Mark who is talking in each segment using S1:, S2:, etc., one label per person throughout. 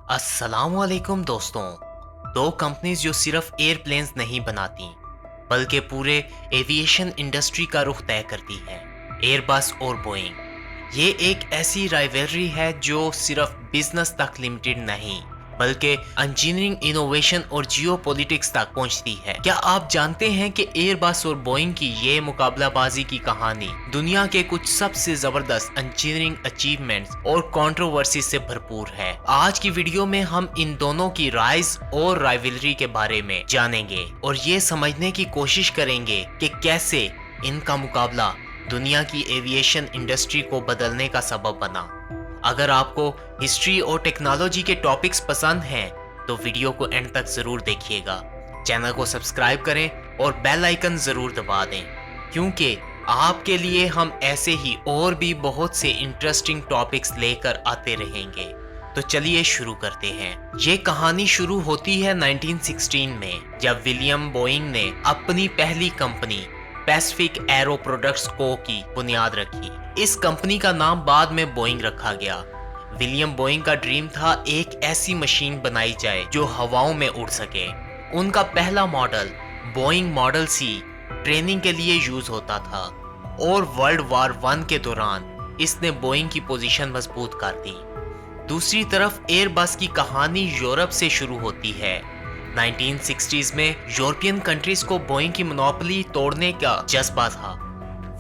S1: अस्सलामुअलैकुम दोस्तों। दो कंपनीज जो सिर्फ एयरप्लेन्स नहीं बनाती बल्कि पूरे एविएशन इंडस्ट्री का रुख तय करती हैं, एयरबस और बोइंग। ये एक ऐसी राइवलरी है जो सिर्फ बिजनेस तक लिमिटेड नहीं बल्कि इंजीनियरिंग, इनोवेशन और जियोपॉलिटिक्स तक पहुंचती है। क्या आप जानते हैं कि एयरबस और बोइंग की ये मुकाबलाबाजी की कहानी दुनिया के कुछ सबसे जबरदस्त इंजीनियरिंग अचीवमेंट्स और कंट्रोवर्सी से भरपूर है। आज की वीडियो में हम इन दोनों की राइज और राइवलरी के बारे में जानेंगे और ये समझने की कोशिश करेंगे कि कैसे इनका मुकाबला दुनिया की एविएशन इंडस्ट्री को बदलने का सबब बना। अगर आपको हिस्ट्री और टेक्नोलॉजी के टॉपिक्स पसंद हैं तो वीडियो को एंड तक जरूर देखिएगा। चैनल को सब्सक्राइब करें और बेल आइकन जरूर दबा दें, क्योंकि आपके लिए हम ऐसे ही और भी बहुत से इंटरेस्टिंग टॉपिक्स लेकर आते रहेंगे। तो चलिए शुरू करते हैं। ये कहानी शुरू होती है 1916 में, जब विलियम बोइंग ने अपनी पहली कंपनी पैसिफिक एरो प्रोडक्ट्स को की बुनियाद रखी। इस कंपनी का नाम बाद में बोइंग रखा गया। विलियम बोइंग का ड्रीम था एक ऐसी मशीन बनाई जाए जो हवाओं में उड़ सके। उनका पहला model Boeing model C training के लिए यूज होता था और वर्ल्ड वॉर 1 के दौरान इसने बोइंग की पोजीशन मजबूत कर दी। दूसरी तरफ एयरबस की कहानी यूरोप से शुरू होती है। 1960s में यूरोपियन कंट्रीज को बोइंग की मोनोपोली तोड़ने का जज्बा था।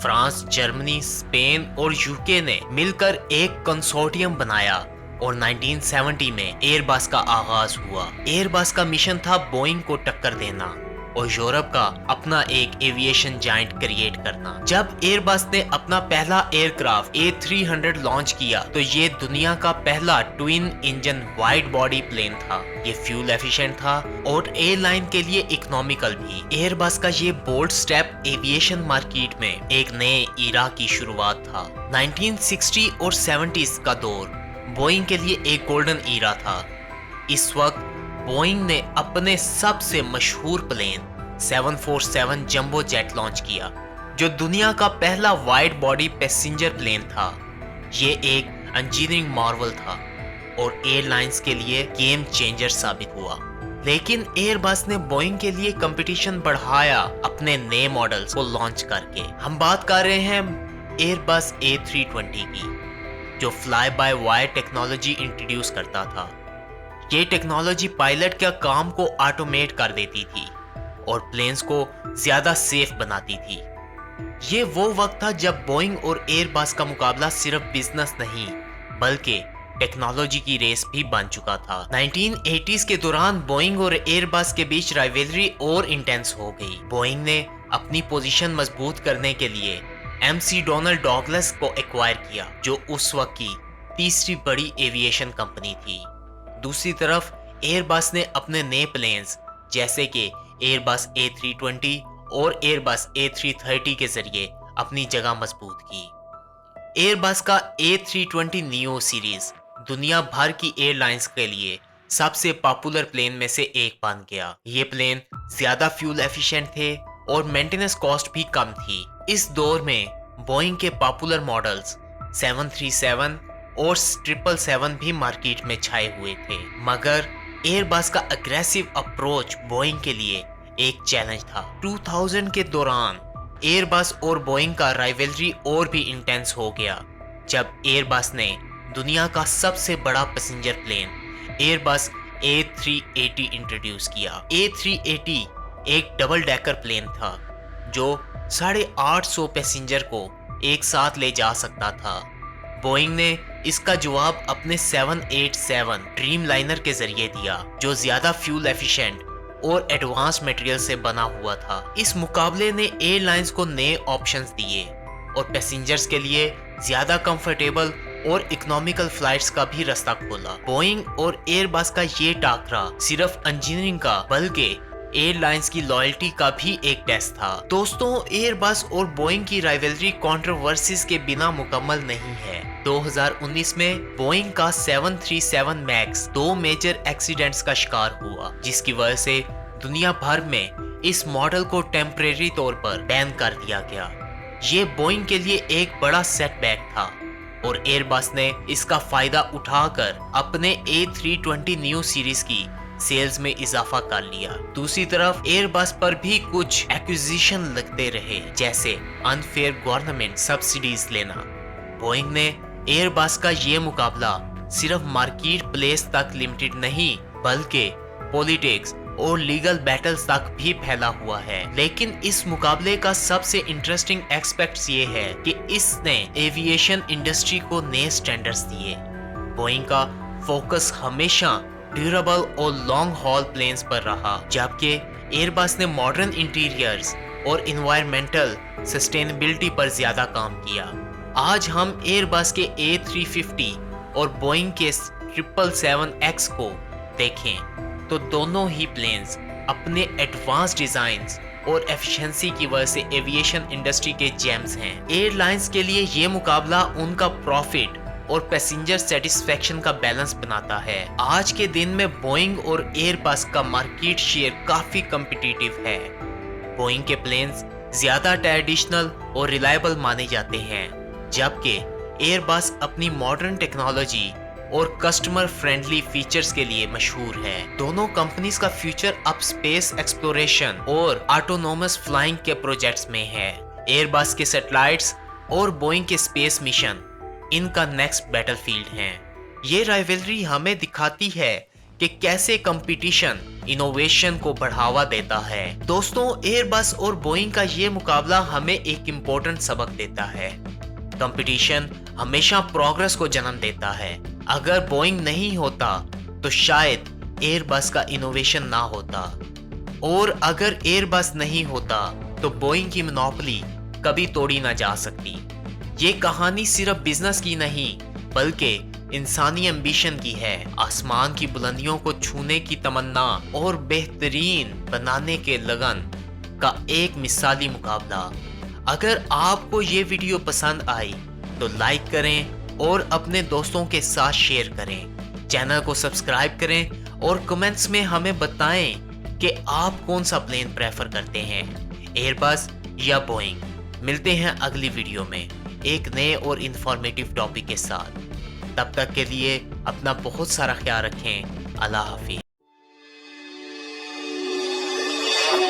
S1: फ्रांस, जर्मनी, स्पेन और यूके ने मिलकर एक कंसोर्टियम बनाया और 1970 में एयरबस का आगाज हुआ। एयरबस का मिशन था बोइंग को टक्कर देना और यूरोप का अपना एक एविएशन जायंट क्रिएट करना। जब एयरबस ने अपना पहला एयरक्राफ्ट A300 लॉन्च किया तो ये दुनिया का पहला twin engine wide body plane था। ये फ्यूल एफिशिएंट था और एयरलाइन के लिए इकोनॉमिकल भी। एयरबस का ये बोल्ड स्टेप एविएशन मार्केट में एक नए ईरा की शुरुआत था। 1960 और 70s का दौर बोइंग के लिए एक गोल्डन ईरा था। इस वक्त बोइंग ने अपने सबसे मशहूर प्लेन 747 जंबो जेट लॉन्च किया, जो दुनिया का पहला वाइड बॉडी पैसेंजर प्लेन था। ये एक इंजीनियरिंग मार्वल था और एयरलाइंस के लिए गेम चेंजर साबित हुआ। लेकिन एयरबस ने बोइंग के लिए कंपटीशन बढ़ाया अपने नए मॉडल्स को लॉन्च करके। हम बात कर रहे हैं एयरबस A320 की, जो fly by wire technology introduce करता था। ये टेक्नोलॉजी पायलट के काम को ऑटोमेट कर देती थी और प्लेन्स को ज्यादा सेफ बनाती थी। ये वो वक्त था जब बोइंग और एयरबस का मुकाबला सिर्फ बिजनेस नहीं बल्कि टेक्नोलॉजी की रेस भी बन चुका था। 1980s के दौरान बोइंग और एयरबस के बीच राइवलरी और इंटेंस हो गई। बोइंग ने अपनी पोजीशन मजबूत करने के लिए McDonnell Douglas को एक्वायर किया, जो उस वक्त की तीसरी बड़ी एविएशन कंपनी थी। दूसरी तरफ एयरबस ने अपने नए प्लेन्स जैसे कि एयरबस A320 और एयरबस A330 के जरिए अपनी जगह मजबूत की। एयरबस का A320 नियो सीरीज दुनिया भर की एयरलाइंस के लिए सबसे पॉपुलर प्लेन में से एक बन गया। ये प्लेन ज्यादा फ्यूल एफिशिएंट थे और मेंटेनेंस कॉस्ट भी कम थी। इस दौर में बोइंग के पॉपुलर मॉडल्स 737 और 777 भी मार्केट में छाए हुए थे, मगर एयरबस का अग्रेसिव अप्रोच बोइंग के लिए एक चैलेंज था। 2000 के दौरान एयरबस और बोइंग का राइवलरी और भी इंटेंस हो गया जब एयरबस ने दुनिया का सबसे बड़ा passenger plane Airbus A380 introduce किया। A380 एक डबल डेकर प्लेन था जो 850 पैसेंजर को एक साथ ले जा सकता था। बोइंग ने इसका जवाब अपने 787 ड्रीम लाइनर के जरिए दिया, जो ज्यादा फ्यूल एफिशिएंट और एडवांस मटेरियल से बना हुआ था। इस मुकाबले ने एयरलाइंस को नए ऑप्शंस दिए और पैसेंजर्स के लिए ज्यादा कंफर्टेबल और इकोनॉमिकल फ्लाइट्स का भी रास्ता खोला। बोइंग और एयरबस का ये टाकरा सिर्फ इंजीनियरिंग का बल्कि एयरलाइंस की लॉयल्टी का भी एक टेस्ट था। दोस्तों, एयरबस और बोइंग की राइवलरी कंट्रोवर्सीज के बिना मुकम्मल नहीं है। 2019 में बोइंग का 737 मैक्स 2 मेजर एक्सीडेंट्स का शिकार हुआ, जिसकी वजह से दुनिया भर में इस मॉडल को टेम्परेरी तौर पर बैन कर दिया गया। ये बोइंग के लिए एक बड़ा सेटबैक था और एयरबस ने इसका फायदा उठाकर अपने A320 न्यू सीरीज की सेल्स में इजाफा कर लिया। दूसरी तरफ एयरबस पर भी कुछ एक्विजिशन लगते रहे, जैसे अनफेयर गवर्नमेंट सब्सिडीज लेना। बोइंग ने एयरबस का ये मुकाबला सिर्फ मार्केट प्लेस तक लिमिटेड नहीं बल्कि पॉलिटिक्स और लीगल बैटल्स तक भी फैला हुआ है। लेकिन इस मुकाबले का सबसे इंटरेस्टिंग एस्पेक्ट ये है कि इसने एविएशन इंडस्ट्री को नए स्टैंडर्ड्स दिए। बोइंग का फोकस हमेशा ड्यूरेबल और लॉन्ग हॉल प्लेन्स पर रहा, जबकि एयरबस ने मॉडर्न इंटीरियर्स और इन्वायरमेंटल सस्टेनेबिलिटी पर ज्यादा काम किया। आज हम एयरबस के A350 और बोइंग के 777X को देखें तो दोनों ही प्लेन्स अपने एडवांस डिजाइन्स और एफिशिएंसी की वजह से एविएशन इंडस्ट्री के जेम्स हैं। एयरलाइंस के लिए ये मुकाबला उनका प्रॉफिट और पैसेंजर सेटिस्फेक्शन का बैलेंस बनाता है। आज के दिन में बोइंग और एयरबस का मार्केट शेयर काफी कम्पिटिटिव है। बोइंग के प्लेन्स ज्यादा ट्रेडिशनल और रिलायबल माने जाते हैं, जबकि एयरबस अपनी मॉडर्न टेक्नोलॉजी और कस्टमर फ्रेंडली फीचर्स के लिए मशहूर है। दोनों कंपनीज का फ्यूचर अब स्पेस एक्सप्लोरेशन और ऑटोनोमस फ्लाइंग के प्रोजेक्ट्स में है। एयरबस के सैटेलाइट्स और बोइंग के स्पेस मिशन इनका नेक्स्ट बैटलफील्ड है। ये राइवलरी हमें दिखाती है कि कैसे कंपटीशन इनोवेशन को बढ़ावा देता है। दोस्तों, एयरबस और बोइंग का ये मुकाबला हमें एक इम्पोर्टेंट सबक देता है। कंपटीशन हमेशा प्रोग्रेस को जन्म देता है। अगर बोइंग नहीं होता तो शायद एयरबस का इनोवेशन ना होता, और अगर एयरबस नहीं होता तो बोइंग की मोनोपोली कभी तोड़ी ना जा सकती। ये कहानी सिर्फ बिजनेस की नहीं बल्कि इंसानी एम्बिशन की है। आसमान की बुलंदियों को छूने की तमन्ना और बेहतरीन बनाने के लगन का एक मिसाली मुकाबला। अगर आपको ये वीडियो पसंद आई तो लाइक करें और अपने दोस्तों के साथ शेयर करें। चैनल को सब्सक्राइब करें और कमेंट्स में हमें बताएं कि आप कौन सा प्लेन प्रेफर करते हैं, एयरबस या बोइंग। मिलते हैं अगली वीडियो में एक नए और इंफॉर्मेटिव टॉपिक के साथ। तब तक के लिए अपना बहुत सारा ख्याल रखें। अल्लाह हाफिज़।